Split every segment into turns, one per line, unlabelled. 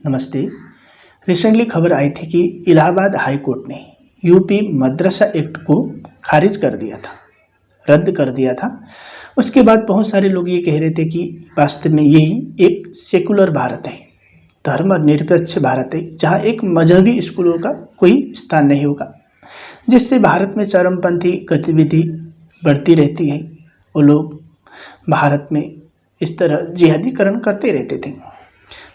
नमस्ते। रिसेंटली खबर आई थी कि इलाहाबाद हाई कोर्ट ने यूपी मदरसा एक्ट को खारिज कर दिया था, रद्द कर दिया था। उसके बाद बहुत सारे लोग ये कह रहे थे कि वास्तव में यही एक सेकुलर भारत है, धर्मनिरपेक्ष भारत है, जहाँ एक मजहबी स्कूलों का कोई स्थान नहीं होगा, जिससे भारत में चरमपंथी गतिविधि बढ़ती रहती है। वो लोग भारत में इस तरह जिहादीकरण करते रहते थे।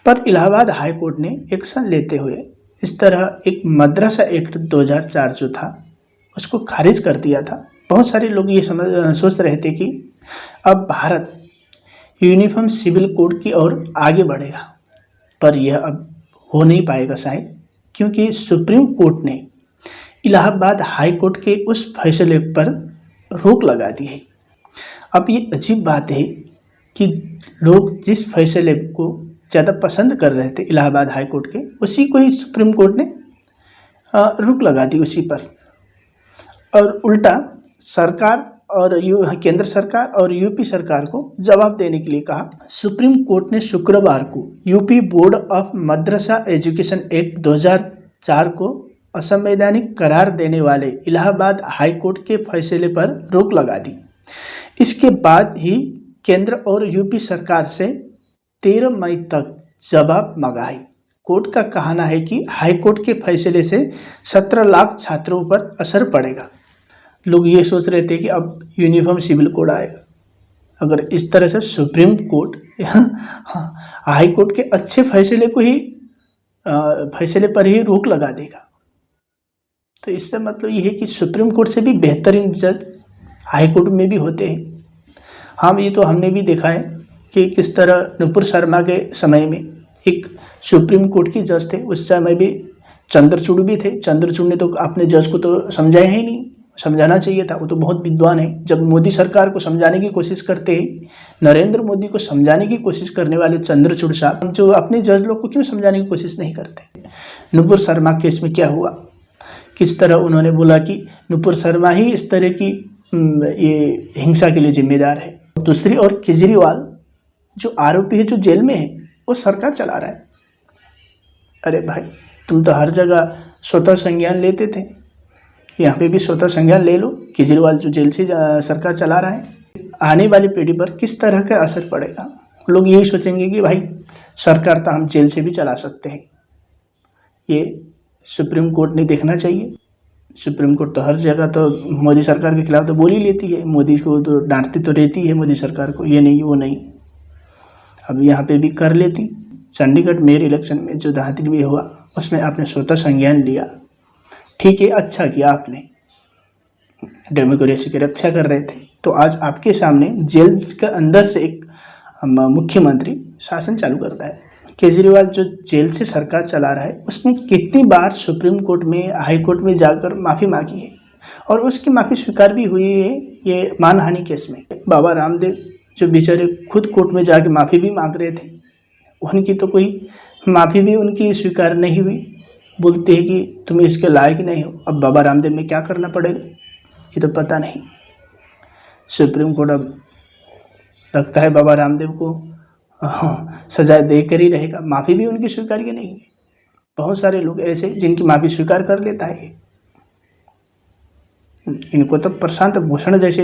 पर इलाहाबाद हाई कोर्ट ने एक्शन लेते हुए इस तरह एक मदरसा एक्ट 2004 जो था उसको खारिज कर दिया था। बहुत सारे लोग ये सोच रहे थे कि अब भारत यूनिफॉर्म सिविल कोड की ओर आगे बढ़ेगा, पर यह अब हो नहीं पाएगा शायद, क्योंकि सुप्रीम कोर्ट ने इलाहाबाद हाई कोर्ट के उस फैसले पर रोक लगा दी है। अब ये अजीब बात है कि लोग जिस फैसले को ज़्यादा पसंद कर रहे थे इलाहाबाद हाई कोर्ट के, उसी को ही सुप्रीम कोर्ट ने रोक लगा दी उसी पर, और उल्टा सरकार और केंद्र सरकार और यूपी सरकार को जवाब देने के लिए कहा। सुप्रीम कोर्ट ने शुक्रवार को UP board of Madrasa education act 2004 को असंवैधानिक करार देने वाले इलाहाबाद हाई कोर्ट के फैसले पर रोक लगा दी। इसके बाद ही केंद्र और यूपी सरकार से 13 मई तक जवाब मंगाई। कोर्ट का कहना है कि हाई कोर्ट के फैसले से 17 लाख छात्रों पर असर पड़ेगा। लोग ये सोच रहे थे कि अब यूनिफॉर्म सिविल कोड आएगा। अगर इस तरह से सुप्रीम कोर्ट हाई कोर्ट के अच्छे फैसले को ही फैसले पर ही रोक लगा देगा, तो इससे मतलब ये है कि सुप्रीम कोर्ट से भी बेहतरीन जज हाई कोर्ट में भी होते हैं। हम ये तो हमने भी देखा है कि किस तरह नुपुर शर्मा के समय में एक सुप्रीम कोर्ट की जज थे, उस समय भी चंद्रचूड़ भी थे। चंद्रचूड़ ने तो अपने जज को तो समझाया ही नहीं, समझाना चाहिए था, वो तो बहुत विद्वान है। जब मोदी सरकार को समझाने की कोशिश करते हैं, नरेंद्र मोदी को समझाने की कोशिश करने वाले चंद्रचूड़ साहब जो अपने जज लोग को क्यों समझाने की कोशिश नहीं करते। नुपुर शर्मा केस में क्या हुआ, किस तरह उन्होंने बोला कि नुपुर शर्मा ही इस तरह की ये हिंसा के लिए जिम्मेदार है। दूसरी ओर केजरीवाल जो आरोपी है, जो जेल में है, वो सरकार चला रहा है। अरे भाई, तुम तो हर जगह स्वतः संज्ञान लेते थे, यहाँ पे भी स्वतः संज्ञान ले लो। केजरीवाल जो जेल से सरकार चला रहा है, आने वाली पीढ़ी पर किस तरह का असर पड़ेगा। लोग यही सोचेंगे कि भाई सरकार तो हम जेल से भी चला सकते हैं। ये सुप्रीम कोर्ट ने देखना चाहिए। सुप्रीम कोर्ट तो हर जगह तो मोदी सरकार के खिलाफ तो बोल ही लेती है, मोदी को तो डांटती तो रहती है मोदी सरकार को, ये नहीं वो नहीं। अब यहाँ पे भी कर लेती। चंडीगढ़ मेयर इलेक्शन में जो धांधली भी हुआ, उसमें आपने स्वतः संज्ञान लिया, ठीक है, अच्छा किया आपने, डेमोक्रेसी की रक्षा कर रहे थे। तो आज आपके सामने जेल के अंदर से एक मुख्यमंत्री शासन चालू कर रहा है। केजरीवाल जो जेल से सरकार चला रहा है, उसने कितनी बार सुप्रीम कोर्ट में, हाई कोर्ट में जाकर माफ़ी मांगी है, और उसकी माफ़ी स्वीकार भी हुई है। ये मानहानि केस में बाबा रामदेव जो बेचारे खुद कोर्ट में जाके माफ़ी भी मांग रहे थे, उनकी तो कोई माफ़ी भी उनकी स्वीकार नहीं हुई। बोलते हैं कि तुम इसके लायक नहीं हो। अब बाबा रामदेव में क्या करना पड़ेगा ये तो पता नहीं। सुप्रीम कोर्ट अब लगता है बाबा रामदेव को सजा देकर ही रहेगा। माफ़ी भी उनकी स्वीकार्य नहीं है। बहुत सारे लोग ऐसे जिनकी माफ़ी स्वीकार कर लेता है। इनको तो प्रशांत भूषण जैसे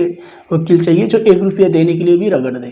वकील चाहिए जो 1 रुपया देने के लिए भी रगड़ दे।